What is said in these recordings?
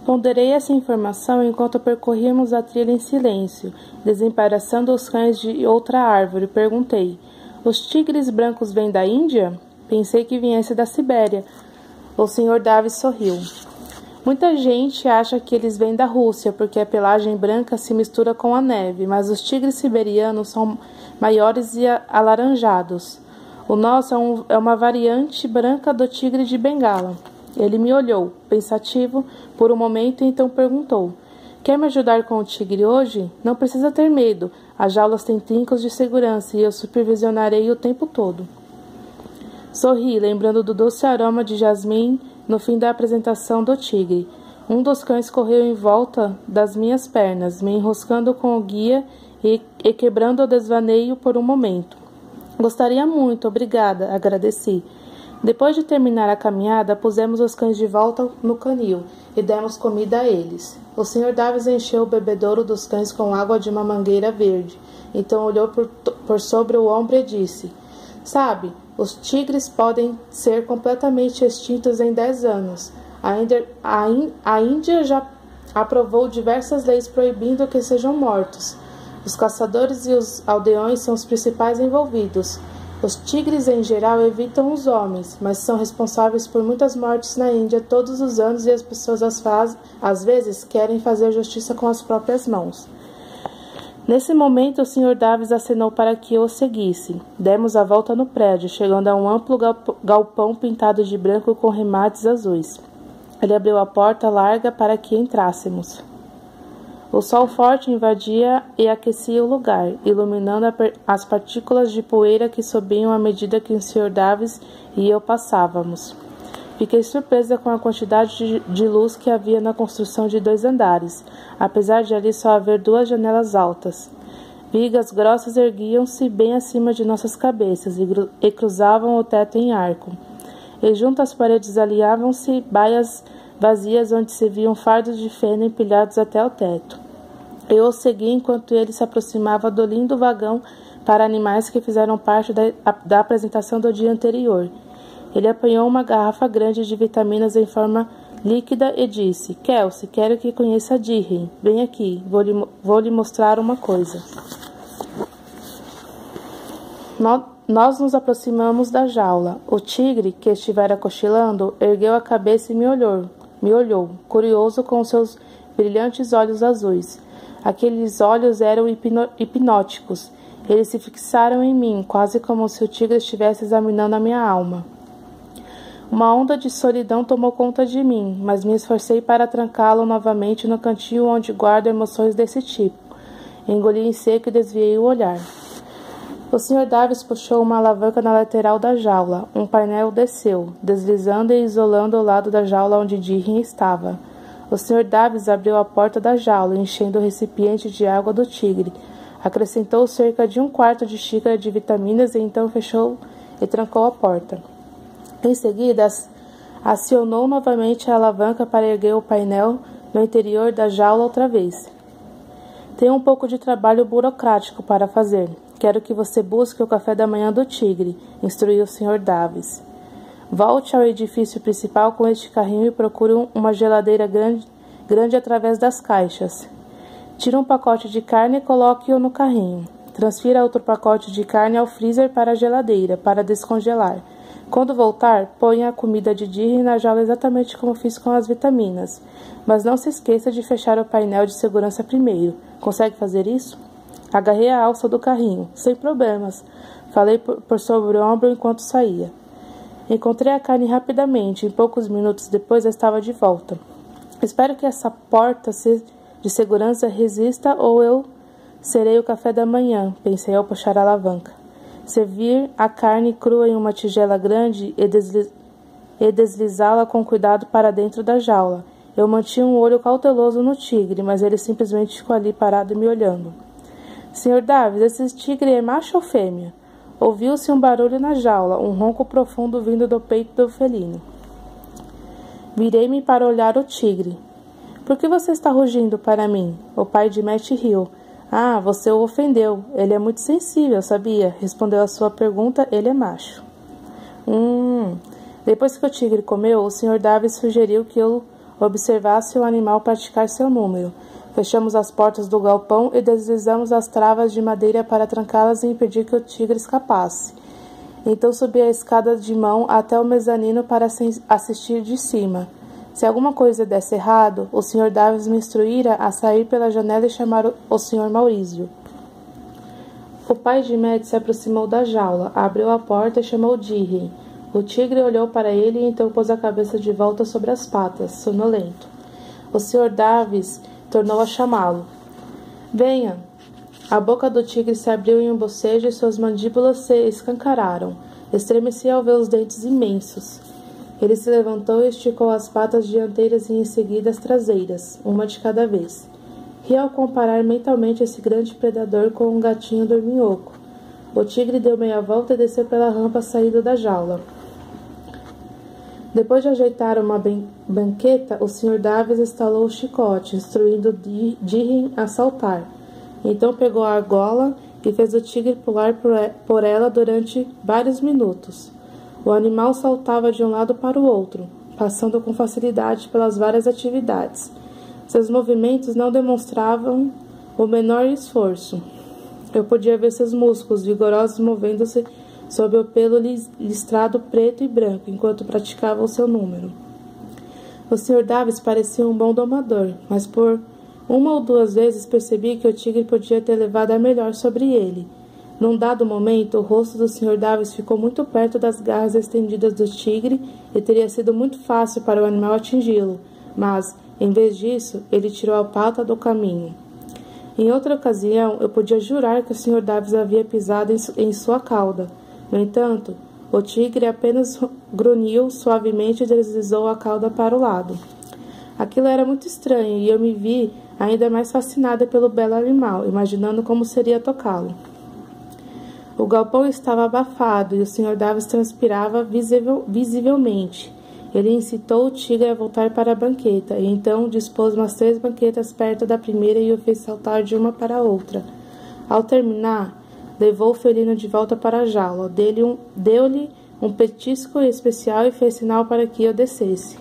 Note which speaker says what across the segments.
Speaker 1: Ponderei essa informação enquanto percorríamos a trilha em silêncio, desembaraçando os cães de outra árvore. Perguntei: os tigres brancos vêm da Índia? Pensei que viesse da Sibéria. O Sr. Davis sorriu. Muita gente acha que eles vêm da Rússia, porque a pelagem branca se mistura com a neve, mas os tigres siberianos são maiores e alaranjados. O nosso é uma variante branca do tigre de Bengala. Ele me olhou, pensativo, por um momento e então perguntou: quer me ajudar com o tigre hoje? Não precisa ter medo. As jaulas têm trincos de segurança e eu supervisionarei o tempo todo. Sorri, lembrando do doce aroma de jasmim no fim da apresentação do tigre. Um dos cães correu em volta das minhas pernas, me enroscando com o guia e quebrando o desvaneio por um momento. Gostaria muito, obrigada, agradeci. Depois de terminar a caminhada, pusemos os cães de volta no canil e demos comida a eles. O Sr. Davis encheu o bebedouro dos cães com água de uma mangueira verde. Então olhou por sobre o ombro e disse: sabe, os tigres podem ser completamente extintos em 10 anos. A Índia já aprovou diversas leis proibindo que sejam mortos. Os caçadores e os aldeões são os principais envolvidos. Os tigres, em geral, evitam os homens, mas são responsáveis por muitas mortes na Índia todos os anos e as pessoas às vezes querem fazer justiça com as próprias mãos. Nesse momento, o Sr. Davis acenou para que eu o seguisse. Demos a volta no prédio, chegando a um amplo galpão pintado de branco com remates azuis. Ele abriu a porta larga para que entrássemos. O sol forte invadia e aquecia o lugar, iluminando as partículas de poeira que subiam à medida que o Sr. Davis e eu passávamos. Fiquei surpresa com a quantidade de luz que havia na construção de 2 andares, apesar de ali só haver 2 janelas altas. Vigas grossas erguiam-se bem acima de nossas cabeças e cruzavam o teto em arco. E junto às paredes aliavam-se baias vazias onde se viam fardos de feno empilhados até o teto. Eu o segui enquanto ele se aproximava do lindo vagão para animais que fizeram parte da apresentação do dia anterior. Ele apanhou uma garrafa grande de vitaminas em forma líquida e disse: Kelsey, quero que conheça Dirren. Vem aqui, vou lhe mostrar uma coisa. Nós nos aproximamos da jaula. O tigre, que estivera cochilando, ergueu a cabeça e me olhou, curioso com seus brilhantes olhos azuis. Aqueles olhos eram hipnóticos. Eles se fixaram em mim, quase como se o tigre estivesse examinando a minha alma. Uma onda de solidão tomou conta de mim, mas me esforcei para trancá-lo novamente no cantinho onde guardo emoções desse tipo. Engoli em seco e desviei o olhar. O Sr. Davis puxou uma alavanca na lateral da jaula. Um painel desceu, deslizando e isolando o lado da jaula onde Dirren estava. O Sr. Davis abriu a porta da jaula, enchendo o recipiente de água do tigre. Acrescentou cerca de 1/4 de xícara de vitaminas e então fechou e trancou a porta. Em seguida, acionou novamente a alavanca para erguer o painel no interior da jaula outra vez. Tenho um pouco de trabalho burocrático para fazer. Quero que você busque o café da manhã do tigre, instruiu o Sr. Davis. Volte ao edifício principal com este carrinho e procure uma geladeira grande através das caixas. Tire um pacote de carne e coloque-o no carrinho. Transfira outro pacote de carne ao freezer para a geladeira, para descongelar. Quando voltar, ponha a comida de Dirren na jaula exatamente como fiz com as vitaminas. Mas não se esqueça de fechar o painel de segurança primeiro. Consegue fazer isso? Agarrei a alça do carrinho. Sem problemas. Falei por sobre o ombro enquanto saía. Encontrei a carne rapidamente. Em poucos minutos depois eu estava de volta. Espero que essa porta de segurança resista ou eu serei o café da manhã, pensei ao puxar a alavanca. Servir a carne crua em uma tigela grande e deslizá-la com cuidado para dentro da jaula. Eu mantinha um olho cauteloso no tigre, mas ele simplesmente ficou ali parado me olhando. Sr. Davis, esse tigre é macho ou fêmea? Ouviu-se um barulho na jaula, um ronco profundo vindo do peito do felino. Virei-me para olhar o tigre. Por que você está rugindo para mim? O pai de Matt riu. Ah, você o ofendeu. Ele é muito sensível, sabia? Respondeu a sua pergunta, ele é macho. Depois que o tigre comeu, o Sr. Davis sugeriu que eu observasse o animal praticar seu número. Fechamos as portas do galpão e deslizamos as travas de madeira para trancá-las e impedir que o tigre escapasse. Então subi a escada de mão até o mezanino para assistir de cima. Se alguma coisa desse errado, o Sr. Davis me instruíra a sair pela janela e chamar o Sr. Maurício. O pai de Matt se aproximou da jaula, abriu a porta e chamou Dirry. O tigre olhou para ele e então pôs a cabeça de volta sobre as patas, sonolento. O Sr. Davis tornou a chamá-lo. Venha! A boca do tigre se abriu em um bocejo e suas mandíbulas se escancararam. Estremeci ao ver os dentes imensos. Ele se levantou e esticou as patas dianteiras e em seguida as traseiras, uma de cada vez. Ri ao comparar mentalmente esse grande predador com um gatinho dorminhoco. O tigre deu meia volta e desceu pela rampa saindo da jaula. Depois de ajeitar uma banqueta, o Sr. Davis estalou o chicote, instruindo Dirry a saltar. Então pegou a argola e fez o tigre pular por ela durante vários minutos. O animal saltava de um lado para o outro, passando com facilidade pelas várias atividades. Seus movimentos não demonstravam o menor esforço. Eu podia ver seus músculos vigorosos movendo-se sob o pelo listrado preto e branco, enquanto praticava o seu número. O Sr. Davis parecia um bom domador, mas por uma ou duas vezes percebi que o tigre podia ter levado a melhor sobre ele. Num dado momento, o rosto do Sr. Davis ficou muito perto das garras estendidas do tigre e teria sido muito fácil para o animal atingi-lo, mas, em vez disso, ele tirou a pata do caminho. Em outra ocasião, eu podia jurar que o Sr. Davis havia pisado em sua cauda. No entanto, o tigre apenas grunhiu suavemente e deslizou a cauda para o lado. Aquilo era muito estranho e eu me vi ainda mais fascinada pelo belo animal, imaginando como seria tocá-lo. O galpão estava abafado e o Sr. Davis transpirava visivelmente. Ele incitou o tigre a voltar para a banqueta e então dispôs umas 3 banquetas perto da primeira e o fez saltar de uma para a outra. Ao terminar, levou o felino de volta para a jaula, deu-lhe um petisco especial e fez sinal para que eu descesse.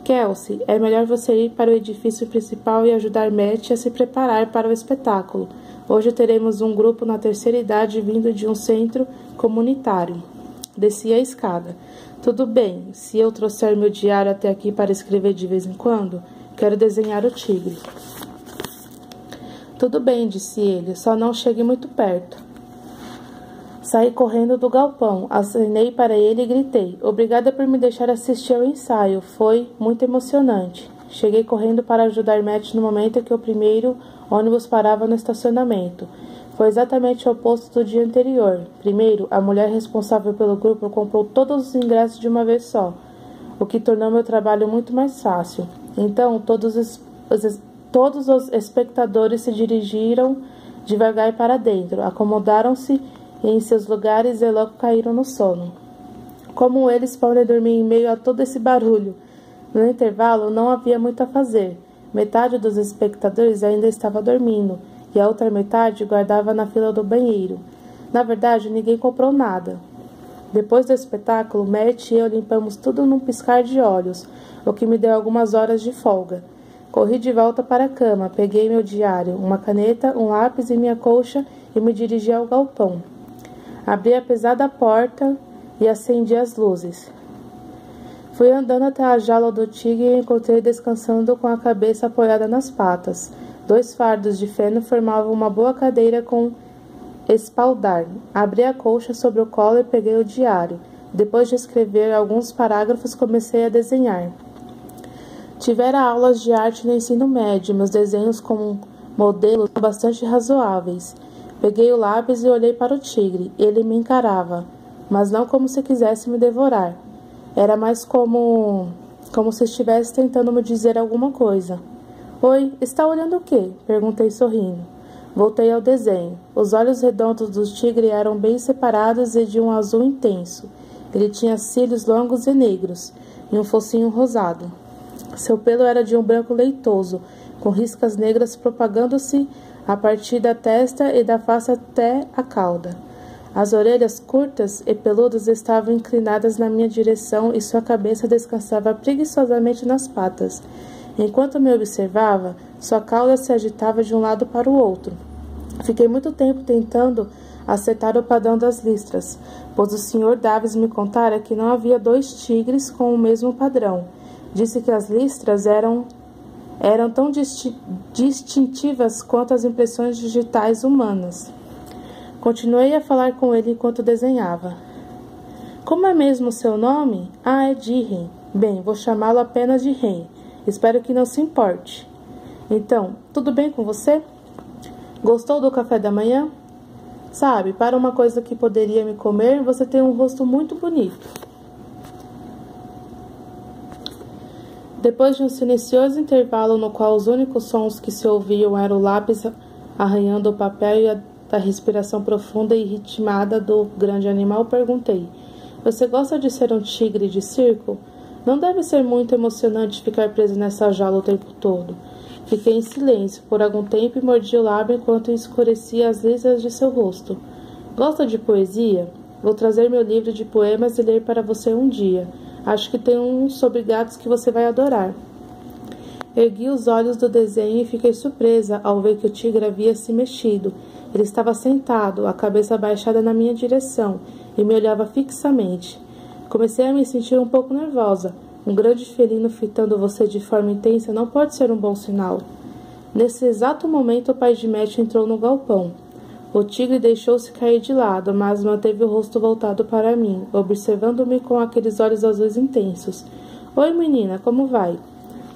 Speaker 1: Kelsey, é melhor você ir para o edifício principal e ajudar Matt a se preparar para o espetáculo. Hoje teremos um grupo na terceira idade vindo de um centro comunitário. Desci a escada. Tudo bem, se eu trouxer meu diário até aqui para escrever de vez em quando, quero desenhar o tigre. Tudo bem, disse ele, só não chegue muito perto. Saí correndo do galpão, acenei para ele e gritei. Obrigada por me deixar assistir ao ensaio, foi muito emocionante. Cheguei correndo para ajudar Matt no momento em que o primeiro ônibus parava no estacionamento. Foi exatamente o oposto do dia anterior. Primeiro, a mulher responsável pelo grupo comprou todos os ingressos de uma vez só, o que tornou meu trabalho muito mais fácil. Então, todos os espectadores se dirigiram devagar para dentro, acomodaram-se em seus lugares e logo caíram no sono. Como eles podem dormir em meio a todo esse barulho? No intervalo, não havia muito a fazer. Metade dos espectadores ainda estava dormindo, e a outra metade guardava na fila do banheiro. Na verdade, ninguém comprou nada. Depois do espetáculo, Matt e eu limpamos tudo num piscar de olhos, o que me deu algumas horas de folga. Corri de volta para a cama, peguei meu diário, uma caneta, um lápis e minha colcha e me dirigi ao galpão. Abri a pesada porta e acendi as luzes. Fui andando até a jaula do tigre e encontrei descansando com a cabeça apoiada nas patas. 2 fardos de feno formavam uma boa cadeira com espaldar. Abri a colcha sobre o colo e peguei o diário. Depois de escrever alguns parágrafos, comecei a desenhar. Tivera aulas de arte no ensino médio, meus desenhos com modelos são bastante razoáveis. Peguei o lápis e olhei para o tigre. Ele me encarava, mas não como se quisesse me devorar. Era mais como se estivesse tentando me dizer alguma coisa. Oi, está olhando o quê? Perguntei sorrindo. Voltei ao desenho. Os olhos redondos do tigre eram bem separados e de um azul intenso. Ele tinha cílios longos e negros, e um focinho rosado. Seu pelo era de um branco leitoso, com riscas negras propagando-se a partir da testa e da face até a cauda. As orelhas curtas e peludas estavam inclinadas na minha direção e sua cabeça descansava preguiçosamente nas patas. Enquanto me observava, sua cauda se agitava de um lado para o outro. Fiquei muito tempo tentando acertar o padrão das listras, pois o Sr. Davis me contara que não havia 2 tigres com o mesmo padrão. Disse que as listras eram tão distintivas quanto as impressões digitais humanas. Continuei a falar com ele enquanto desenhava. Como é mesmo o seu nome? Ah, é Dirren. Bem, vou chamá-lo apenas de Ren. Espero que não se importe. Então, tudo bem com você? Gostou do café da manhã? Sabe, para uma coisa que poderia me comer, você tem um rosto muito bonito. Depois de um silencioso intervalo no qual os únicos sons que se ouviam eram o lápis arranhando o papel e a respiração profunda e ritmada do grande animal, perguntei: Você gosta de ser um tigre de circo? Não deve ser muito emocionante ficar preso nessa jaula o tempo todo. Fiquei em silêncio por algum tempo e mordi o lábio enquanto escurecia as lisas de seu rosto. Gosta de poesia? Vou trazer meu livro de poemas e ler para você um dia. Acho que tem um sobre gatos que você vai adorar. Ergui os olhos do desenho e fiquei surpresa ao ver que o tigre havia se mexido. Ele estava sentado, a cabeça baixada na minha direção, e me olhava fixamente. Comecei a me sentir um pouco nervosa. Um grande felino fitando você de forma intensa não pode ser um bom sinal. Nesse exato momento, o pai de Matt entrou no galpão. O tigre deixou-se cair de lado, mas manteve o rosto voltado para mim, observando-me com aqueles olhos azuis intensos. Oi, menina, como vai?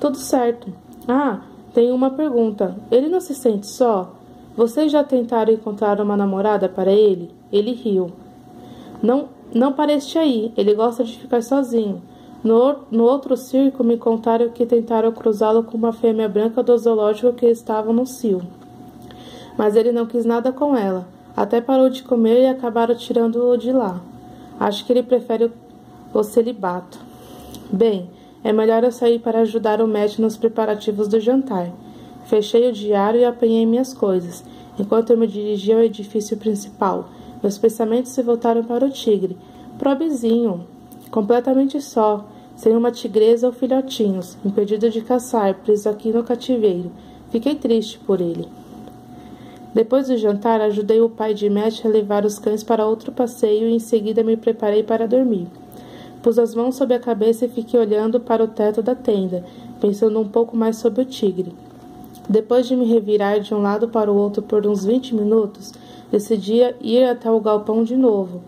Speaker 1: Tudo certo. Ah, tenho uma pergunta. Ele não se sente só? Vocês já tentaram encontrar uma namorada para ele? Ele riu. Não parece aí. Ele gosta de ficar sozinho. No outro circo, me contaram que tentaram cruzá-lo com uma fêmea branca do zoológico que estava no cio. Mas ele não quis nada com ela. Até parou de comer e acabaram tirando-o de lá. Acho que ele prefere o celibato. Bem, é melhor eu sair para ajudar o Matt nos preparativos do jantar. Fechei o diário e apanhei minhas coisas, enquanto eu me dirigia ao edifício principal. Meus pensamentos se voltaram para o tigre. Pobrezinho, completamente só, sem uma tigresa ou filhotinhos, impedido de caçar, preso aqui no cativeiro. Fiquei triste por ele. Depois do jantar, ajudei o pai de Matt a levar os cães para outro passeio e em seguida me preparei para dormir. Pus as mãos sobre a cabeça e fiquei olhando para o teto da tenda, pensando um pouco mais sobre o tigre. Depois de me revirar de um lado para o outro por uns 20 minutos, decidi ir até o galpão de novo.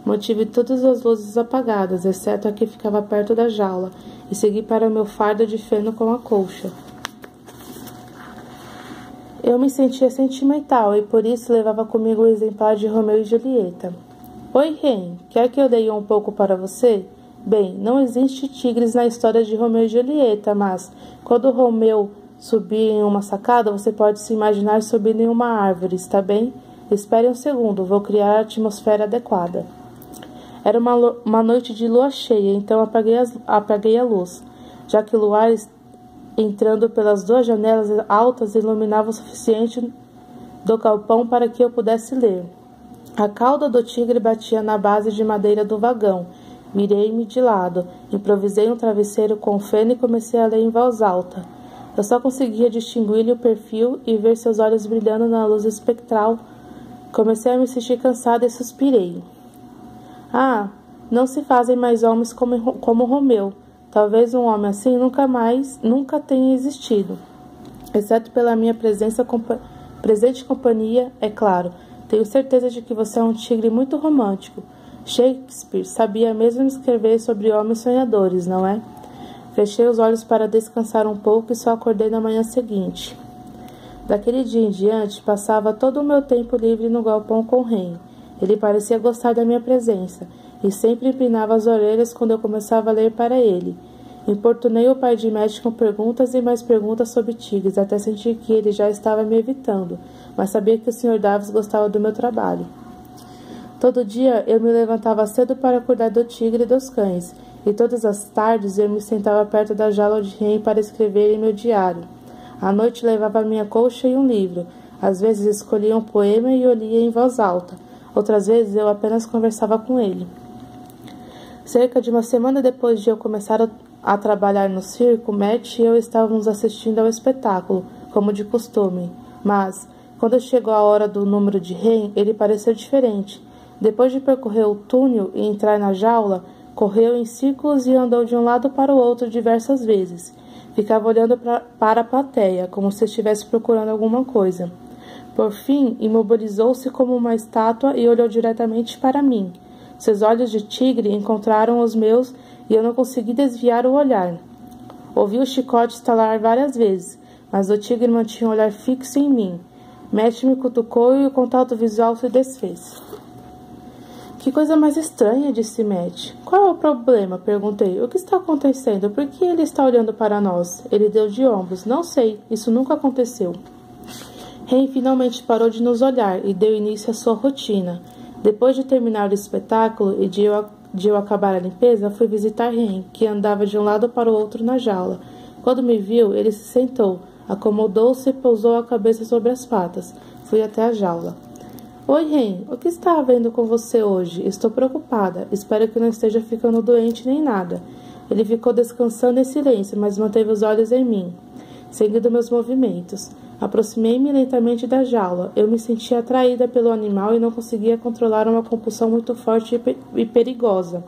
Speaker 1: Mantive todas as luzes apagadas, exceto a que ficava perto da jaula, e segui para o meu fardo de feno com a colcha. Eu me sentia sentimental e por isso levava comigo o exemplar de Romeu e Julieta. Oi, Ren, quer que eu dê um pouco para você? Bem, não existe tigres na história de Romeu e Julieta, mas quando Romeu subir em uma sacada, você pode se imaginar subindo em uma árvore, está bem? Espere um segundo, vou criar a atmosfera adequada. Era uma noite de lua cheia, então apaguei a luz, já que o luar entrando pelas 2 janelas altas iluminava o suficiente do galpão para que eu pudesse ler. A cauda do tigre batia na base de madeira do vagão. Virei-me de lado, improvisei um travesseiro com feno e comecei a ler em voz alta. Eu só conseguia distinguir-lhe o perfil e ver seus olhos brilhando na luz espectral. Comecei a me sentir cansada e suspirei. Ah, não se fazem mais homens como Romeu. Talvez um homem assim nunca tenha existido. Exceto pela minha presente companhia, é claro. Tenho certeza de que você é um tigre muito romântico. Shakespeare sabia mesmo escrever sobre homens sonhadores, não é? Fechei os olhos para descansar um pouco e só acordei na manhã seguinte. Daquele dia em diante, passava todo o meu tempo livre no galpão com Ren. Ele parecia gostar da minha presença, e sempre empinava as orelhas quando eu começava a ler para ele. Importunei o pai de Matt com perguntas e mais perguntas sobre tigres, até sentir que ele já estava me evitando, mas sabia que o Sr. Davis gostava do meu trabalho. Todo dia eu me levantava cedo para cuidar do tigre e dos cães, e todas as tardes eu me sentava perto da jaula de Ren para escrever em meu diário. À noite levava minha colcha e um livro. Às vezes escolhia um poema e o lia em voz alta. Outras vezes eu apenas conversava com ele. Cerca de uma semana depois de eu começar a trabalhar no circo, Matt e eu estávamos assistindo ao espetáculo, como de costume. Mas, quando chegou a hora do número de Ren, ele pareceu diferente. Depois de percorrer o túnel e entrar na jaula, correu em círculos e andou de um lado para o outro diversas vezes. Ficava olhando para a plateia, como se estivesse procurando alguma coisa. Por fim, imobilizou-se como uma estátua e olhou diretamente para mim. Seus olhos de tigre encontraram os meus e eu não consegui desviar o olhar. Ouvi o chicote estalar várias vezes, mas o tigre mantinha o olhar fixo em mim. Matt me cutucou e o contato visual se desfez. Que coisa mais estranha, disse Matt. Qual é o problema? Perguntei. O que está acontecendo? Por que ele está olhando para nós? Ele deu de ombros. Não sei. Isso nunca aconteceu. Ren finalmente parou de nos olhar e deu início à sua rotina. Depois de terminar o espetáculo e de eu acabar a limpeza, fui visitar Ren, que andava de um lado para o outro na jaula. Quando me viu, ele se sentou, acomodou-se e pousou a cabeça sobre as patas. Fui até a jaula. Oi, Ren, o que está havendo com você hoje? Estou preocupada. Espero que não esteja ficando doente nem nada. Ele ficou descansando em silêncio, mas manteve os olhos em mim, seguindo meus movimentos. Aproximei-me lentamente da jaula. Eu me sentia atraída pelo animal e não conseguia controlar uma compulsão muito forte e perigosa.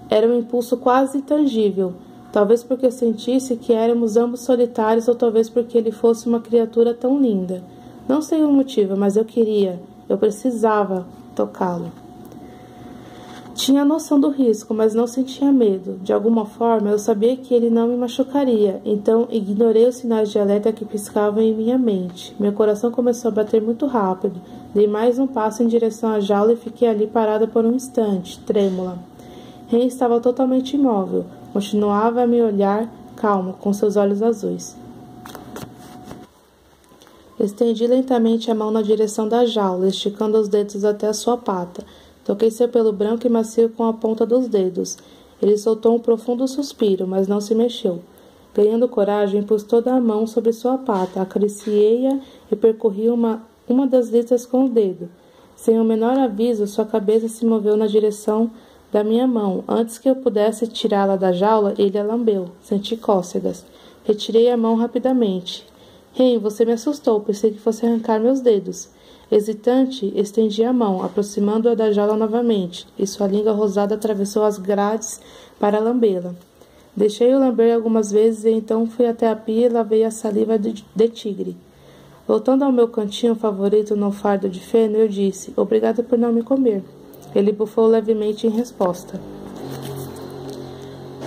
Speaker 1: Era um impulso quase intangível. Talvez porque sentisse que éramos ambos solitários ou talvez porque ele fosse uma criatura tão linda. Não sei o motivo, mas eu precisava tocá-lo. Tinha noção do risco, mas não sentia medo. De alguma forma, eu sabia que ele não me machucaria, então ignorei os sinais de alerta que piscavam em minha mente. Meu coração começou a bater muito rápido. Dei mais um passo em direção à jaula e fiquei ali parada por um instante, trêmula. Ren estava totalmente imóvel. Continuava a me olhar, calmo, com seus olhos azuis. Estendi lentamente a mão na direção da jaula, esticando os dedos até a sua pata. Toquei seu pelo branco e macio com a ponta dos dedos. Ele soltou um profundo suspiro, mas não se mexeu. Ganhando coragem, pus toda a mão sobre sua pata, acariciei-a e percorri uma das listas com o dedo. Sem o menor aviso, sua cabeça se moveu na direção da minha mão. Antes que eu pudesse tirá-la da jaula, ele a lambeu. Senti cócegas. Retirei a mão rapidamente. Ren, você me assustou. Pensei que fosse arrancar meus dedos. Hesitante, estendi a mão, aproximando-a da jaula novamente, e sua língua rosada atravessou as grades para lambê-la. Deixei-o lamber algumas vezes e então fui até a pia e lavei a saliva de tigre. Voltando ao meu cantinho favorito no fardo de feno, eu disse, obrigado por não me comer. Ele bufou levemente em resposta.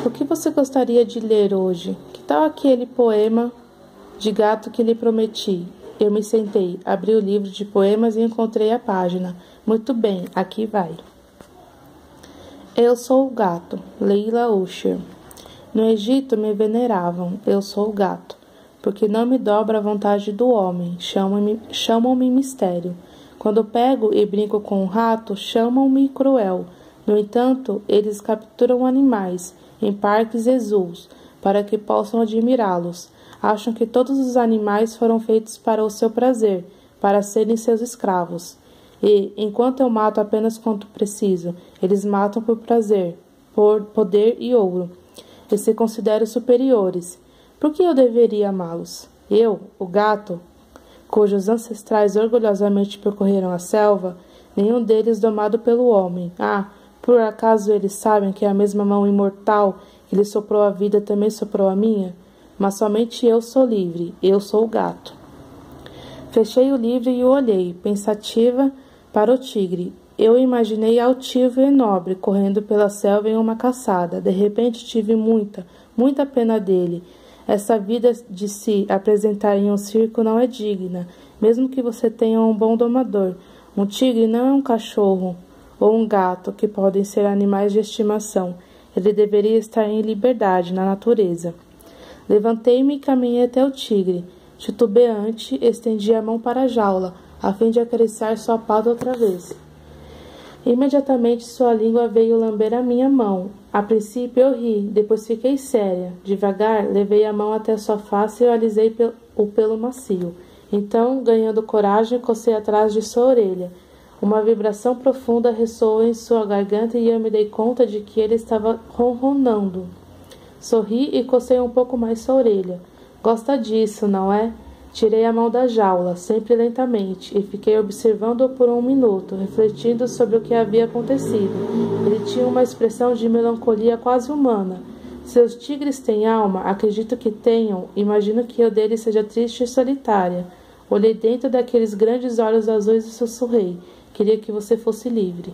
Speaker 1: O que você gostaria de ler hoje? Que tal aquele poema de gato que lhe prometi? Eu me sentei, abri o livro de poemas e encontrei a página. Muito bem, aqui vai. Eu sou o gato, Leila Usher. No Egito me veneravam, eu sou o gato, porque não me dobra a vontade do homem, chamam-me mistério. Quando pego e brinco com um rato, chamam-me cruel. No entanto, eles capturam animais, em parques e zoos, para que possam admirá-los. Acham que todos os animais foram feitos para o seu prazer, para serem seus escravos. E, enquanto eu mato apenas quanto preciso, eles matam por prazer, por poder e ouro, e se consideram superiores. Por que eu deveria amá-los? Eu, o gato, cujos ancestrais orgulhosamente percorreram a selva, nenhum deles domado pelo homem. Ah, por acaso eles sabem que a mesma mão imortal que lhe soprou a vida também soprou a minha? Mas somente eu sou livre, eu sou o gato. Fechei o livro e o olhei, pensativa, para o tigre. Eu o imaginei altivo e nobre, correndo pela selva em uma caçada. De repente tive muita pena dele. Essa vida de se apresentar em um circo não é digna, mesmo que você tenha um bom domador. Um tigre não é um cachorro ou um gato, que podem ser animais de estimação. Ele deveria estar em liberdade, na natureza. Levantei-me e caminhei até o tigre. Titubeante, estendi a mão para a jaula, a fim de acariciar sua pata outra vez. Imediatamente sua língua veio lamber a minha mão. A princípio eu ri, depois fiquei séria. Devagar, levei a mão até sua face e eu alisei o pelo macio. Então, ganhando coragem, cocei atrás de sua orelha. Uma vibração profunda ressoou em sua garganta e eu me dei conta de que ele estava ronronando. Sorri e cocei um pouco mais sua orelha. Gosta disso, não é? Tirei a mão da jaula, sempre lentamente, e fiquei observando-o por um minuto, refletindo sobre o que havia acontecido. Ele tinha uma expressão de melancolia quase humana. Seus tigres têm alma? Acredito que tenham. Imagino que a dele seja triste e solitária. Olhei dentro daqueles grandes olhos azuis e sussurrei. Queria que você fosse livre.